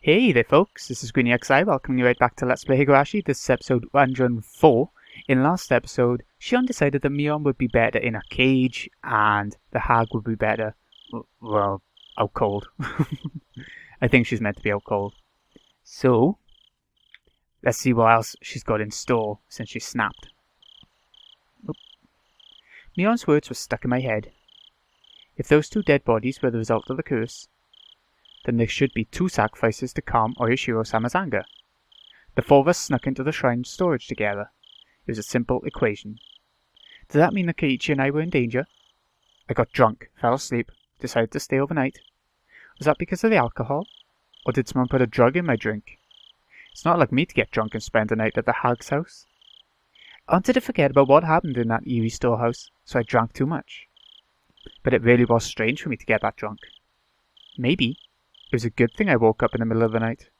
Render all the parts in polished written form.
Hey there folks, this is GreenyXI welcoming you right back to Let's Play Higurashi. This is episode 104. In last episode, Shion decided that Mion would be better in a cage and the hag would be better, well, out cold. I think she's meant to be out cold. So, let's see what else she's got in store since she snapped. Mion's words were stuck in my head. If those two dead bodies were the result of the curse, then there should be two sacrifices to calm Oyashiro-sama's anger. The four of us snuck into the shrine storage together. It was a simple equation. Does that mean that Keiichi and I were in danger? I got drunk, fell asleep, decided to stay overnight. Was that because of the alcohol? Or did someone put a drug in my drink? It's not like me to get drunk and spend the night at the hag's house. I wanted to forget about what happened in that eerie storehouse, so I drank too much. But it really was strange for me to get that drunk. Maybe it was a good thing I woke up in the middle of the night.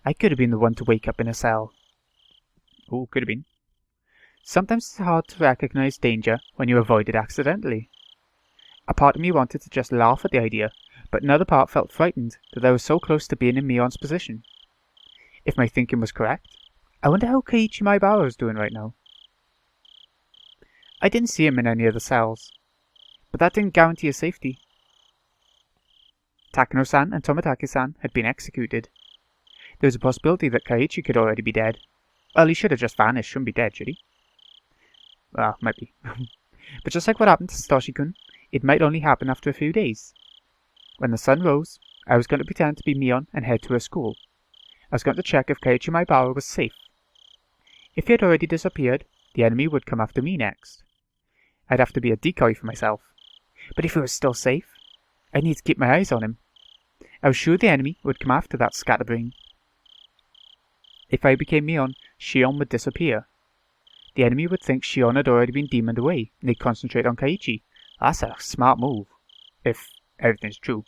I could have been the one to wake up in a cell. Oh, could have been. Sometimes it's hard to recognize danger when you avoid it accidentally. A part of me wanted to just laugh at the idea, but another part felt frightened that I was so close to being in Mion's position. If my thinking was correct, I wonder how Keiichi Maibara is doing right now. I didn't see him in any of the cells, but that didn't guarantee his safety. Takano-san and Tomitaki-san had been executed. There was a possibility that Keiichi could already be dead. Well, he should have just vanished, shouldn't be dead, should he? Well, might be. But just like what happened to Satoshi-kun, it might only happen after a few days. When the sun rose, I was going to pretend to be Mion and head to her school. I was going to check if Keiichi Maibara was safe. If he had already disappeared, the enemy would come after me next. I'd have to be a decoy for myself. But if he was still safe, I'd need to keep my eyes on him. I was sure the enemy would come after that scatterbrain. If I became Mion, Shion would disappear. The enemy would think Shion had already been demoned away, and they'd concentrate on Keiichi. That's a smart move, if everything's true.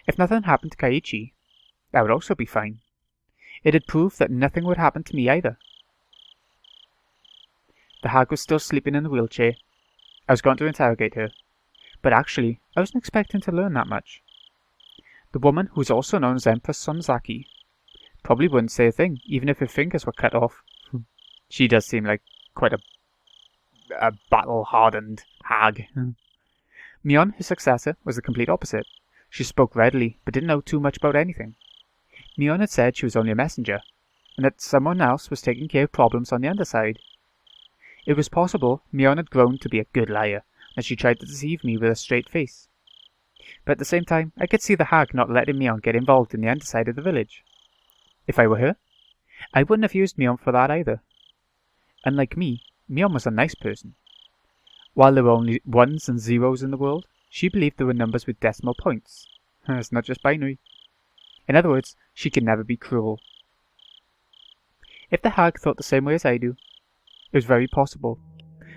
If nothing happened to Keiichi, that would also be fine. It'd prove that nothing would happen to me either. The hag was still sleeping in the wheelchair. I was going to interrogate her, but actually, I wasn't expecting to learn that much. The woman, who was also known as Empress Sonzaki, probably wouldn't say a thing, even if her fingers were cut off. She does seem like quite a battle-hardened hag. Mion, his successor, was the complete opposite. She spoke readily, but didn't know too much about anything. Mion had said she was only a messenger, and that someone else was taking care of problems on the underside. It was possible Mion had grown to be a good liar, and she tried to deceive me with a straight face. But at the same time, I could see the hag not letting Mion get involved in the underside of the village. If I were her, I wouldn't have used Mion for that either. Unlike me, Mion was a nice person. While there were only ones and zeros in the world, she believed there were numbers with decimal points. It's not just binary. In other words, she could never be cruel. If the hag thought the same way as I do, it was very possible.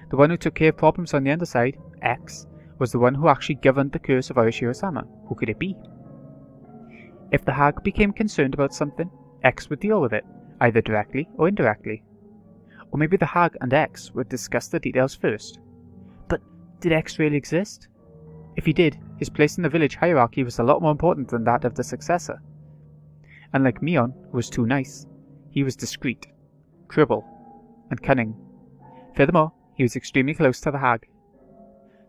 The one who took care of problems on the underside, X, was the one who actually governed the curse of Oyashiro-sama. Who could it be? If the hag became concerned about something, X would deal with it, either directly or indirectly. Or maybe the hag and X would discuss the details first. But did X really exist? If he did, his place in the village hierarchy was a lot more important than that of the successor. Unlike Mion, who was too nice, he was discreet, cruel, and cunning. Furthermore, he was extremely close to the hag.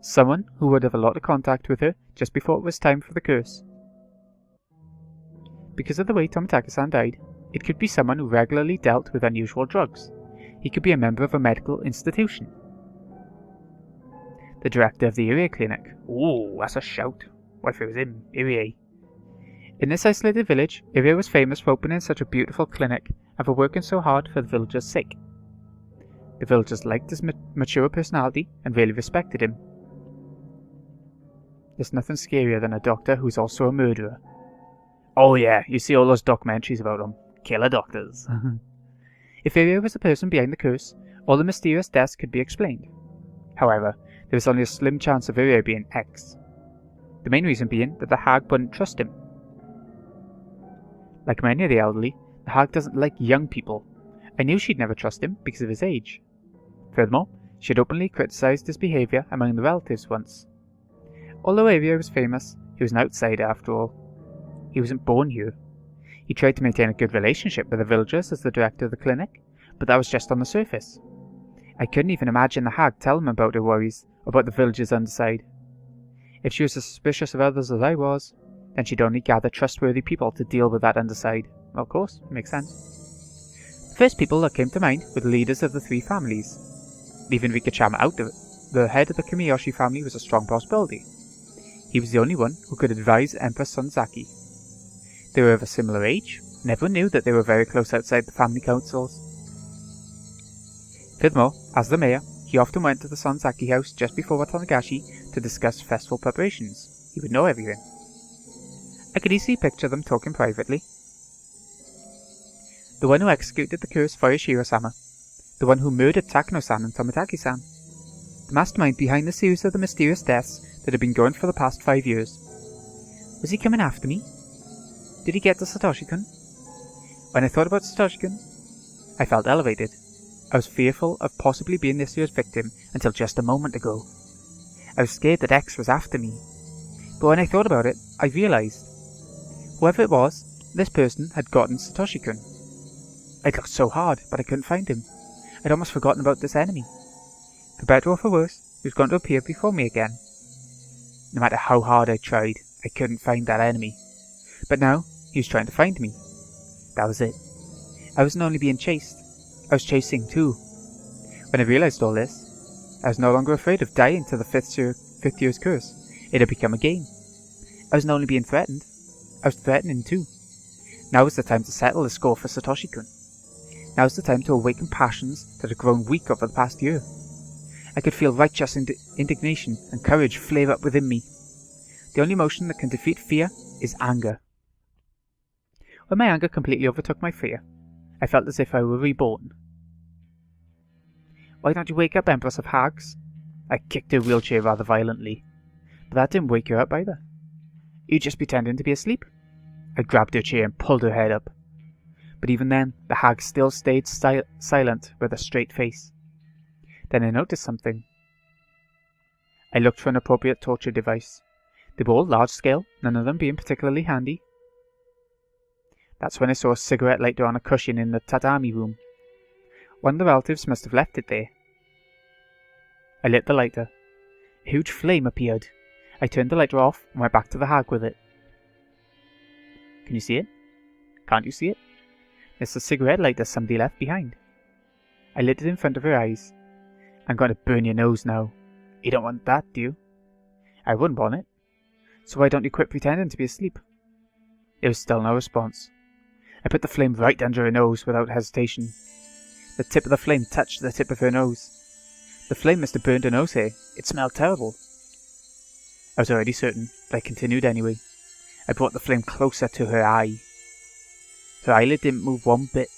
Someone who would have a lot of contact with her just before it was time for the curse. Because of the way Tomitaki-san died, it could be someone who regularly dealt with unusual drugs. He could be a member of a medical institution. The director of the area clinic. Ooh, that's a shout. What if it was him? Irie. In this isolated village, Irie was famous for opening such a beautiful clinic and for working so hard for the villagers' sake. The villagers liked his mature personality and really respected him. There's nothing scarier than a doctor who's also a murderer. Oh yeah, you see all those documentaries about them. Killer doctors. If Irie was the person behind the curse, all the mysterious deaths could be explained. However, there was only a slim chance of Irie being X. The main reason being that the hag wouldn't trust him. Like many of the elderly, the hag doesn't like young people. I knew she'd never trust him because of his age. Furthermore, she had openly criticised his behaviour among the relatives once. Although Irie was famous, he was an outsider after all. He wasn't born here. He tried to maintain a good relationship with the villagers as the director of the clinic, but that was just on the surface. I couldn't even imagine the hag tell him about her worries about the villagers underside. If she was as suspicious of others as I was, then she'd only gather trustworthy people to deal with that underside. Well, of course, makes sense. The first people that came to mind were the leaders of the three families. Leaving Rikachama out of it, the head of the Kumiyoshi family was a strong possibility. He was the only one who could advise Empress Sonzaki. They were of a similar age, and everyone knew that they were very close outside the family councils. Furthermore, as the mayor, he often went to the Sonzaki house just before Watanagashi to discuss festival preparations. He would know everything. I could easily picture them talking privately. The one who executed the curse for Yoshiro-sama. The one who murdered Takano-san and Tomitaki-san. The mastermind behind the series of the mysterious deaths that had been going for the past 5 years. Was he coming after me? Did he get the Satoshi-kun? When I thought about Satoshi-kun, I felt elevated. I was fearful of possibly being this year's victim until just a moment ago. I was scared that X was after me. But when I thought about it, I realised. Whoever it was, this person had gotten Satoshi-kun. I'd looked so hard, but I couldn't find him. I'd almost forgotten about this enemy. For better or for worse, he was going to appear before me again. No matter how hard I tried, I couldn't find that enemy. But now, he was trying to find me. That was it. I wasn't only being chased, I was chasing too. When I realised all this, I was no longer afraid of dying to the fifth year's curse. It had become a game. I wasn't only being threatened, I was threatening too. Now was the time to settle the score for Satoshi-kun. Now was the time to awaken passions that had grown weak over the past year. I could feel righteous indignation and courage flare up within me. The only emotion that can defeat fear is anger. When my anger completely overtook my fear, I felt as if I were reborn. Why don't you wake up, Empress of Hags? I kicked her wheelchair rather violently, but that didn't wake her up either. You just pretending to be asleep? I grabbed her chair and pulled her head up. But even then, the hag still stayed silent with a straight face. Then I noticed something. I looked for an appropriate torture device. They were all large-scale, none of them being particularly handy. That's when I saw a cigarette lighter on a cushion in the tatami room. One of the relatives must have left it there. I lit the lighter. A huge flame appeared. I turned the lighter off and went back to the hag with it. Can you see it? Can't you see it? It's the cigarette lighter somebody left behind. I lit it in front of her eyes. I'm going to burn your nose now. You don't want that, do you? I wouldn't want it. So why don't you quit pretending to be asleep? There was still no response. I put the flame right under her nose without hesitation. The tip of the flame touched the tip of her nose. The flame must have burned her nose hair. It smelled terrible. I was already certain, but I continued anyway. I brought the flame closer to her eye. Her eyelid didn't move one bit.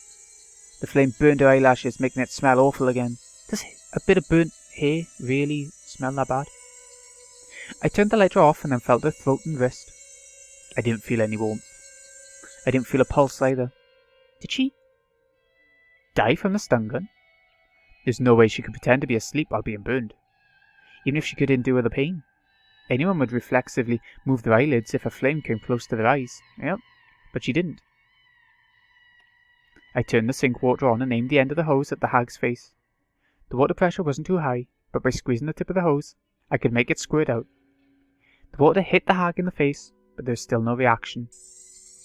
The flame burned her eyelashes, making it smell awful again. Does a bit of burnt hair really smell that bad? I turned the lighter off and then felt her throat and wrist. I didn't feel any warmth. I didn't feel a pulse either. Did she die from the stun gun? There's no way she could pretend to be asleep while being burned. Even if she could endure the pain. Anyone would reflexively move their eyelids if a flame came close to their eyes. Yep, but she didn't. I turned the sink water on and aimed the end of the hose at the hag's face. The water pressure wasn't too high, but by squeezing the tip of the hose, I could make it squirt out. The water hit the hag in the face, but there was still no reaction.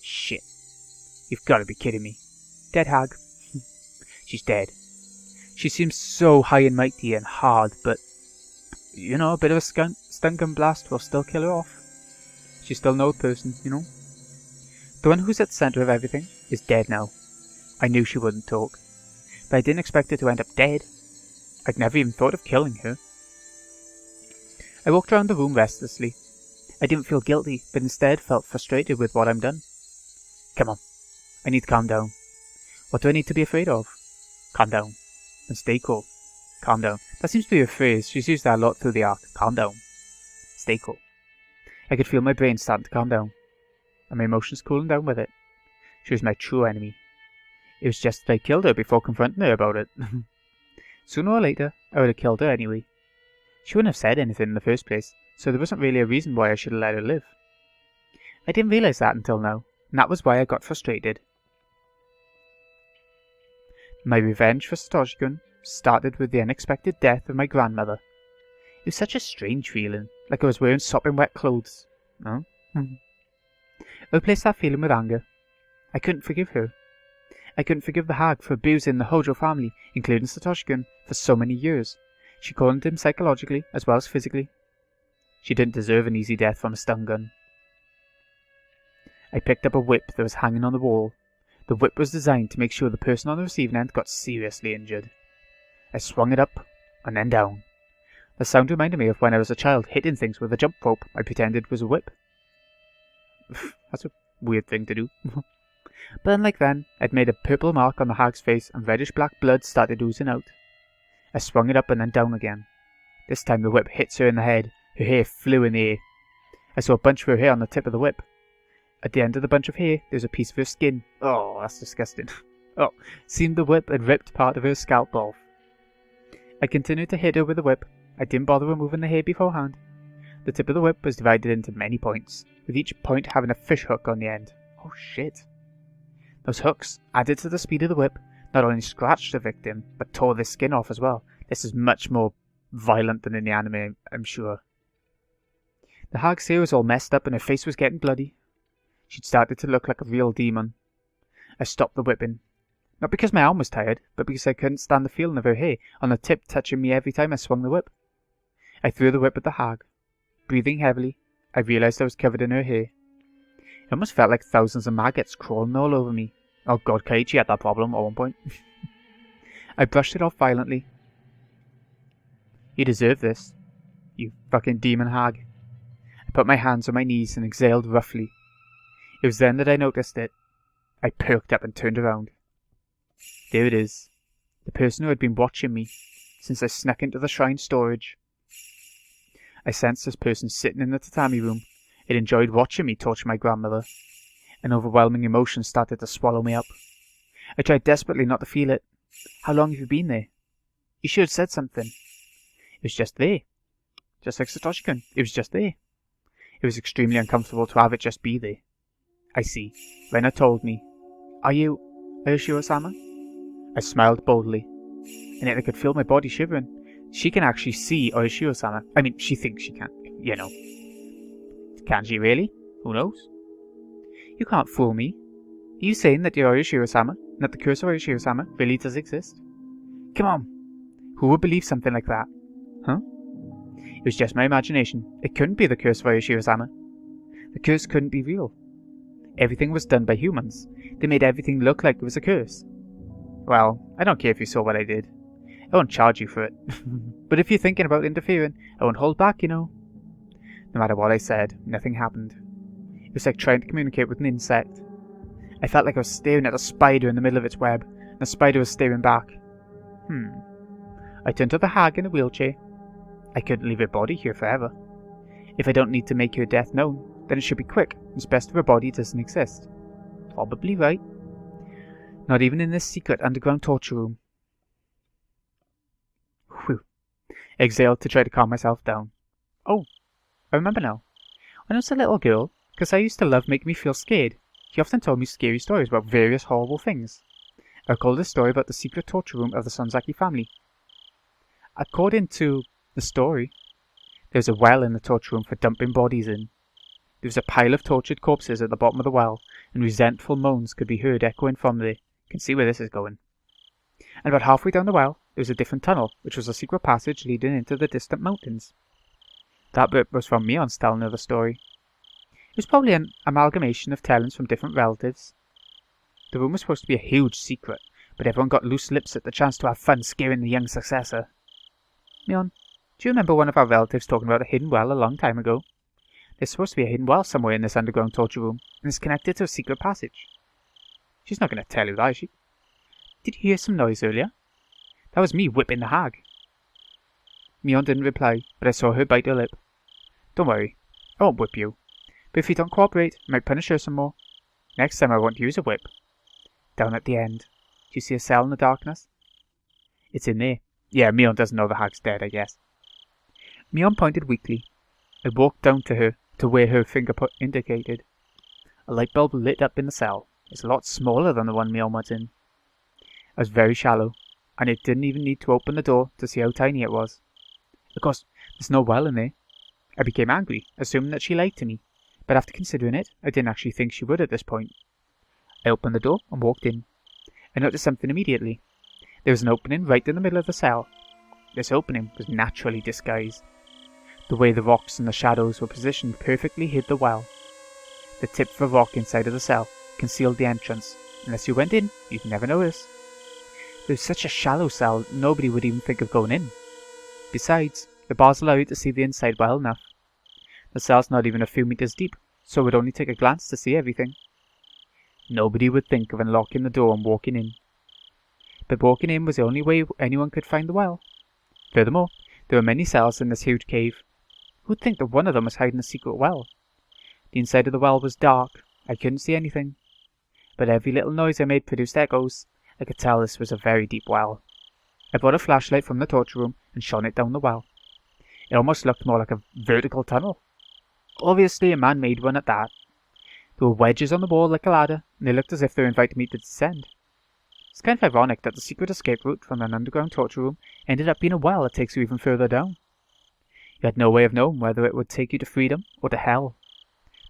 Shit. You've got to be kidding me. Dead hag. She's dead. She seems so high and mighty and hard, but, you know, a bit of a stun gun blast will still kill her off. She's still an old person, you know. The one who's at the centre of everything is dead now. I knew she wouldn't talk, but I didn't expect her to end up dead. I'd never even thought of killing her. I walked around the room restlessly. I didn't feel guilty, but instead felt frustrated with what I'd done. Come on. I need to calm down. What do I need to be afraid of? Calm down. And stay cool. Calm down. That seems to be a phrase. She's used that a lot through the arc. Calm down. Stay cool. I could feel my brain starting to calm down. And my emotions cooling down with it. She was my true enemy. It was just that I killed her before confronting her about it. Sooner or later, I would have killed her anyway. She wouldn't have said anything in the first place, so there wasn't really a reason why I should have let her live. I didn't realise that until now, and that was why I got frustrated. My revenge for Satoshi-kun started with the unexpected death of my grandmother. It was such a strange feeling, like I was wearing sopping wet clothes. No? I replaced that feeling with anger. I couldn't forgive her. I couldn't forgive the hag for abusing the Hojo family, including Satoshi-kun, for so many years. She cornered him psychologically as well as physically. She didn't deserve an easy death from a stun gun. I picked up a whip that was hanging on the wall. The whip was designed to make sure the person on the receiving end got seriously injured. I swung it up and then down. The sound reminded me of when I was a child hitting things with a jump rope I pretended was a whip. That's a weird thing to do. But unlike then, I'd made a purple mark on the hag's face and reddish-black blood started oozing out. I swung it up and then down again. This time the whip hits her in the head. Her hair flew in the air. I saw a bunch of her hair on the tip of the whip. At the end of the bunch of hair, there was a piece of her skin. Oh, that's disgusting. Oh, seemed the whip had ripped part of her scalp off. I continued to hit her with the whip. I didn't bother removing the hair beforehand. The tip of the whip was divided into many points, with each point having a fish hook on the end. Oh shit. Those hooks, added to the speed of the whip, not only scratched the victim, but tore their skin off as well. This is much more violent than in the anime, I'm sure. The hag's hair was all messed up and her face was getting bloody. She'd started to look like a real demon. I stopped the whipping. Not because my arm was tired, but because I couldn't stand the feeling of her hair on the tip touching me every time I swung the whip. I threw the whip at the hag. Breathing heavily, I realised I was covered in her hair. It almost felt like thousands of maggots crawling all over me. Oh god, Keiichi had that problem at one point. I brushed it off violently. You deserve this, you fucking demon hag. I put my hands on my knees and exhaled roughly. It was then that I noticed it. I perked up and turned around. There it is. The person who had been watching me since I snuck into the shrine storage. I sensed this person sitting in the tatami room. It enjoyed watching me torture my grandmother. An overwhelming emotion started to swallow me up. I tried desperately not to feel it. How long have you been there? You should have said something. It was just there. Just like Satoshi-kun. It was just there. It was extremely uncomfortable to have it just be there. I see. Rena told me. Are you Shiro-sama? I smiled boldly, and yet I could feel my body shivering. She can actually see Shiro-sama. I mean, she thinks she can, you know. Can she really? Who knows? You can't fool me. Are you saying that you're Shiro-sama, and that the curse of Shiro-sama really does exist? Come on. Who would believe something like that? Huh? It was just my imagination. It couldn't be the curse of Shiro-sama. The curse couldn't be real. Everything was done by humans. They made everything look like it was a curse. Well, I don't care if you saw what I did. I won't charge you for it. But if you're thinking about interfering, I won't hold back, you know. No matter what I said, nothing happened. It was like trying to communicate with an insect. I felt like I was staring at a spider in the middle of its web, and the spider was staring back. I turned to the hag in a wheelchair. I couldn't leave her body here forever. If I don't need to make her death known, then it should be quick, and it's best if her body doesn't exist. Probably right. Not even in this secret underground torture room. Whew. I exhaled to try to calm myself down. Oh, I remember now. When I was a little girl, because I used to love making me feel scared, she often told me scary stories about various horrible things. I recalled a story about the secret torture room of the Sonzaki family. According to the story, there was a well in the torture room for dumping bodies in. There was a pile of tortured corpses at the bottom of the well, and resentful moans could be heard echoing from there. You can see where this is going. And about halfway down the well, there was a different tunnel, which was a secret passage leading into the distant mountains. That bit was from Mion's telling of the story. It was probably an amalgamation of tellings from different relatives. The room was supposed to be a huge secret, but everyone got loose lips at the chance to have fun scaring the young successor. Mion, do you remember one of our relatives talking about a hidden well a long time ago? There's supposed to be a hidden well somewhere in this underground torture room, and it's connected to a secret passage. She's not going to tell you that, is she? Did you hear some noise earlier? That was me whipping the hag. Mion didn't reply, but I saw her bite her lip. Don't worry, I won't whip you. But if you don't cooperate, I might punish her some more. Next time I won't use a whip. Down at the end. Do you see a cell in the darkness? It's in there. Yeah, Mion doesn't know the hag's dead, I guess. Mion pointed weakly. I walked down to her, to where her finger indicated. A light bulb lit up in the cell. It's a lot smaller than the one Mion was in. It was very shallow, and it didn't even need to open the door to see how tiny it was. Of course, there's no well in there. I became angry, assuming that she lied to me, but after considering it, I didn't actually think she would at this point. I opened the door and walked in. I noticed something immediately. There was an opening right in the middle of the cell. This opening was naturally disguised. The way the rocks and the shadows were positioned perfectly hid the well. The tip of a rock inside of the cell concealed the entrance. Unless you went in, you'd never notice. It was such a shallow cell, nobody would even think of going in. Besides, the bars allow you to see the inside well enough. The cell's not even a few meters deep, so it would only take a glance to see everything. Nobody would think of unlocking the door and walking in. But walking in was the only way anyone could find the well. Furthermore, there were many cells in this huge cave. Who'd think that one of them was hiding a secret well? The inside of the well was dark. I couldn't see anything. But every little noise I made produced echoes. I could tell this was a very deep well. I brought a flashlight from the torture room and shone it down the well. It almost looked more like a vertical tunnel. Obviously a man made one at that. There were wedges on the wall like a ladder, and they looked as if they were inviting me to descend. It's kind of ironic that the secret escape route from an underground torture room ended up being a well that takes you even further down. You had no way of knowing whether it would take you to freedom or to hell.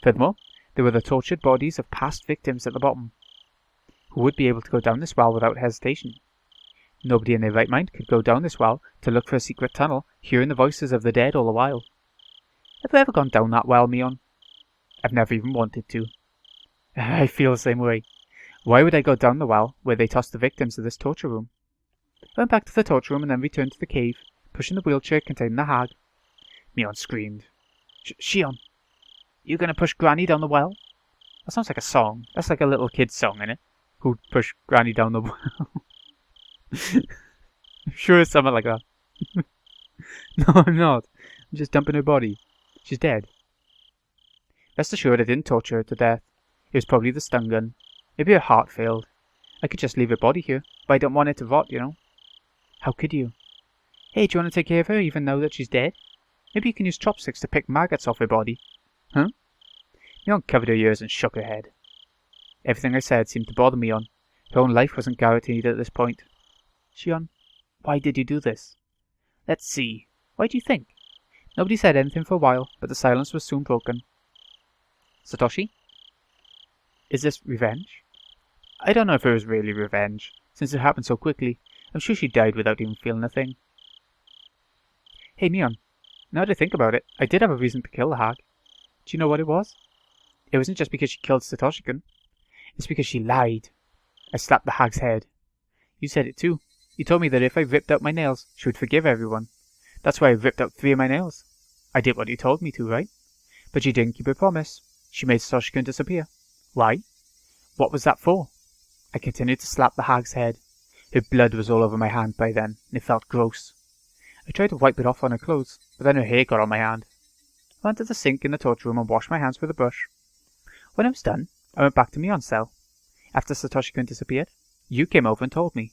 Furthermore, there were the tortured bodies of past victims at the bottom, who would be able to go down this well without hesitation. Nobody in their right mind could go down this well to look for a secret tunnel, hearing the voices of the dead all the while. Have you ever gone down that well, Mion? I've never even wanted to. I feel the same way. Why would I go down the well where they tossed the victims of this torture room? I went back to the torture room and then returned to the cave, pushing the wheelchair containing the hag. Mion screamed. Shion, you gonna push Granny down the well? That sounds like a song. That's like a little kid's song, innit? Who'd push Granny down the well? I'm sure it's something like that. No, I'm not. I'm just dumping her body. She's dead. Rest assured I didn't torture her to death. It was probably the stun gun. Maybe her heart failed. I could just leave her body here, but I don't want it to rot, you know. How could you? Hey, do you want to take care of her even now that she's dead? Maybe you can use chopsticks to pick maggots off her body. Huh? Mion covered her ears and shook her head. Everything I said seemed to bother Mion. Her own life wasn't guaranteed at this point. Shion, why did you do this? Let's see. Why do you think? Nobody said anything for a while, but the silence was soon broken. Satoshi? Is this revenge? I don't know if it was really revenge, since it happened so quickly. I'm sure she died without even feeling a thing. Hey Mion, now that I think about it, I did have a reason to kill the hag. Do you know what it was? It wasn't just because she killed Satoshi-kun. It's because she lied. I slapped the hag's head. You said it too. You told me that if I ripped out my nails, she would forgive everyone. That's why I ripped out 3 of my nails. I did what you told me to, right? But she didn't keep her promise. She made Satoshi-kun disappear. Why? What was that for? I continued to slap the hag's head. Her blood was all over my hand by then, and it felt gross. I tried to wipe it off on her clothes, but then her hair got on my hand. I went to the sink in the torture room and washed my hands with a brush. When I was done, I went back to Mion's cell. After Satoshi-kun disappeared, you came over and told me.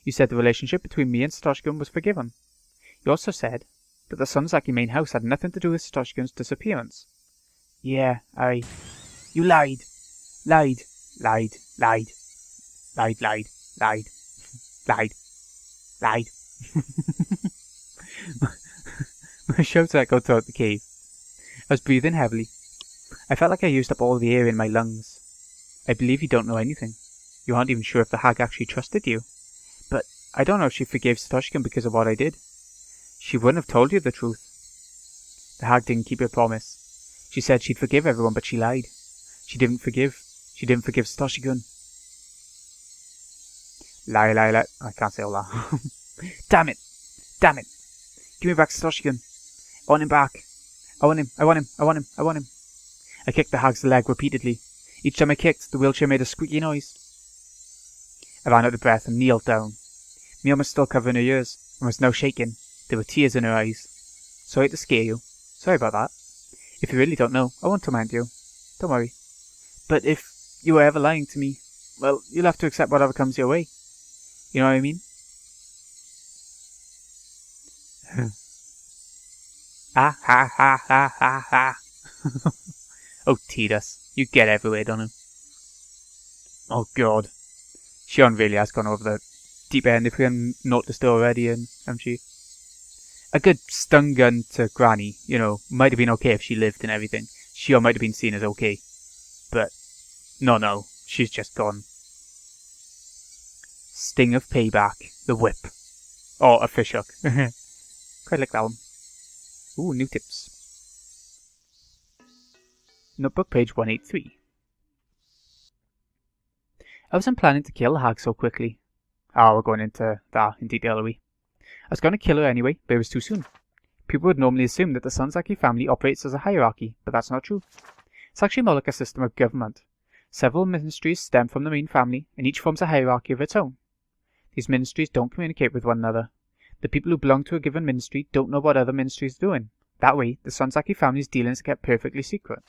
You said the relationship between me and Satoshi-kun was forgiven. You also said that the Sonzaki main house had nothing to do with Satoshi-kun's disappearance. Yeah, You lied. Lied. Lied. Lied. Lied. Lied. Lied. Lied. Lied. My shouts echoed throughout the cave. I was breathing heavily. I felt like I used up all the air in my lungs. I believe you don't know anything. You aren't even sure if the hag actually trusted you. But I don't know if she forgave Satoshi-kun because of what I did. She wouldn't have told you the truth. The hag didn't keep her promise. She said she'd forgive everyone, but she lied. She didn't forgive Satoshi-kun. Lie. I can't say all that. Damn it! Give me back Satoshi-kun. I want him back. I want him. I kicked the hag's leg repeatedly. Each time I kicked, the wheelchair made a squeaky noise. I ran out of breath and kneeled down. Mion was still covering her ears and was now shaking. There were tears in her eyes. Sorry to scare you. Sorry about that. If you really don't know, I won't torment you. Don't worry. But if you were ever lying to me, well, you'll have to accept whatever comes your way. You know what I mean? Ah, ha. Oh, Tidus, you get everywhere, don't you? Oh, God. Shion really has gone over the deep end if we haven't noticed already, haven't she? A good stun gun to Granny, might have been okay if she lived and everything. Shion might have been seen as okay. But, no, she's just gone. Sting of Payback, the whip. Or a fish hook. Quite like that one. Ooh, new tips. Notebook page 183. I wasn't planning to kill the hag so quickly. We're going into that in detail, are we? I was going to kill her anyway, but it was too soon. People would normally assume that the Sonzaki family operates as a hierarchy, but that's not true. It's actually more like a system of government. Several ministries stem from the main family, and each forms a hierarchy of its own. These ministries don't communicate with one another. The people who belong to a given ministry don't know what other ministries are doing. That way, the Sonzaki family's dealings are kept perfectly secret.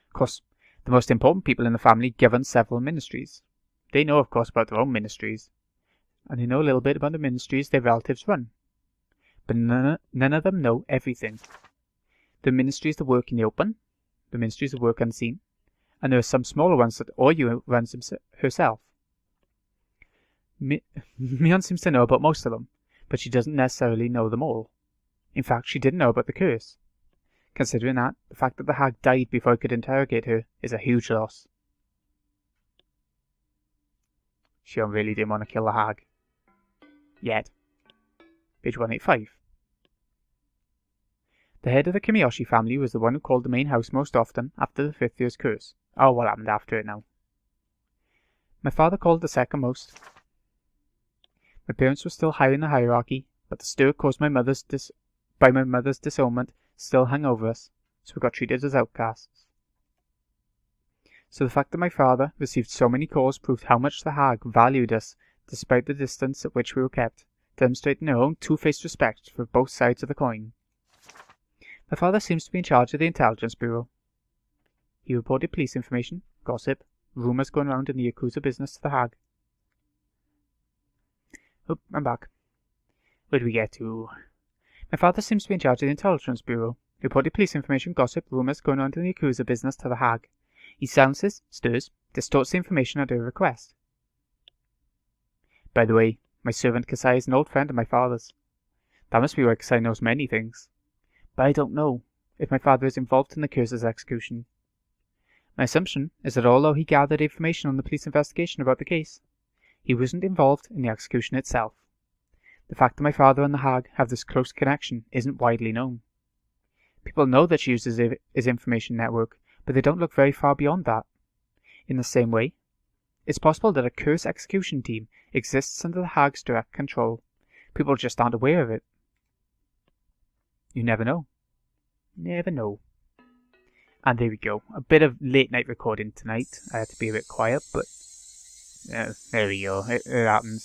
Of course, the most important people in the family govern several ministries. They know, of course, about their own ministries, and they know a little bit about the ministries their relatives run. But none of them know everything. The ministries that work in the open, the ministries that work unseen, and there are some smaller ones that Oyu runs herself. Mion seems to know about most of them, but she doesn't necessarily know them all. In fact, she didn't know about the curse. Considering that, the fact that the hag died before I could interrogate her is a huge loss. Shion really didn't want to kill the hag. Yet. Page 185. The head of the Kimiyoshi family was the one who called the main house most often after the 5th year's curse. Oh, what happened after it now? My father called the second most. My parents were still high in the hierarchy, but the stir caused by my mother's disownment still hung over us, so we got treated as outcasts. So the fact that my father received so many calls proved how much the hag valued us, despite the distance at which we were kept, demonstrating her own two-faced respect for both sides of the coin. My father seems to be in charge of the intelligence bureau. He reported police information, gossip, rumours going around in the Yakuza business to the hag. Oh, I'm back. Where do we get to? My father seems to be in charge of the intelligence bureau. He reported police information, gossip, rumours going around in the Yakuza business to the hag. He silences, stirs, distorts the information at her request. By the way, my servant Kasai is an old friend of my father's. That must be why Kasai knows many things. But I don't know if my father is involved in the curse's execution. My assumption is that although he gathered information on the police investigation about the case, he wasn't involved in the execution itself. The fact that my father and the hag have this close connection isn't widely known. People know that she uses his information network, but they don't look very far beyond that. In the same way, it's possible that a curse execution team exists under the hag's direct control. People just aren't aware of it. You never know. Never know. And there we go. A bit of late night recording tonight. I had to be a bit quiet, but there we go. It happens.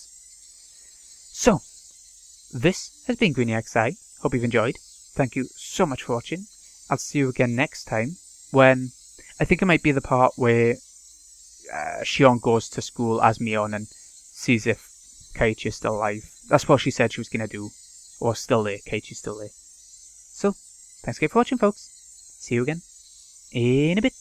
So, this has been Greeny XI. Hope you've enjoyed. Thank you so much for watching. I'll see you again next time when I think it might be the part where Shion goes to school as Mion and sees if Keiichi is still alive. That's what she said she was going to do. Or still there. Keiichi's still there. So, thanks again for watching, folks. See you again in a bit.